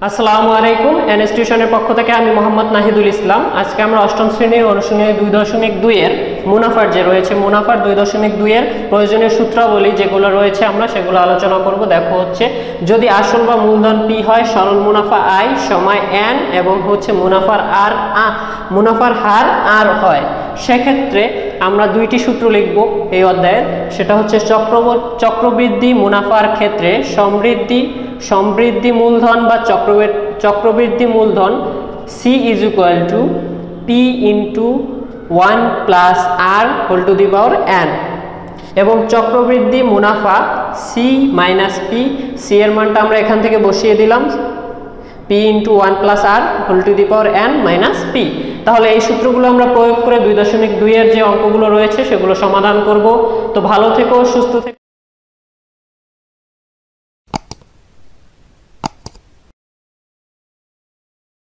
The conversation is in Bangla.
আসসালামু আলাইকুম। ইনস্টিটিউশনের পক্ষ থেকে আমি মোহাম্মদ নাহিদুল ইসলাম। আজকে আমরা অষ্টম শ্রেণীর অনুশীলনী 2.2 এর মুনাফার যে রয়েছে মুনাফার 2.2 এর প্রয়োজনীয় সূত্রাবলী যেগুলো রয়েছে আমরা সেগুলো আলোচনা করব। দেখো হচ্ছে যদি আসল বা মূলধন P হয়, সরল মুনাফা I সময় n এবং হচ্ছে মুনাফার হার R হয়, সেক্ষেত্রে আমরা দুইটি সূত্র লিখব এই অধ্যায়ের। সেটা হচ্ছে চক্রবৃদ্ধি মুনাফার ক্ষেত্রে সমৃদ্ধি মূলধন বা চক্রবৃদ্ধি মূলধন C = P × 1 + R ⁴ n এবং চক্রবৃদ্ধি মুনাফা C - P, C এর মানটা আমরা এখান থেকে বসিয়ে দিলাম, P × 1 + R ⁴ n - P। তাহলে এই সূত্রগুলো আমরা প্রয়োগ করে 2.2 এর যে অঙ্কগুলো রয়েছে সেগুলো সমাধান করব। তো ভালো থেকো, সুস্থ থেকো।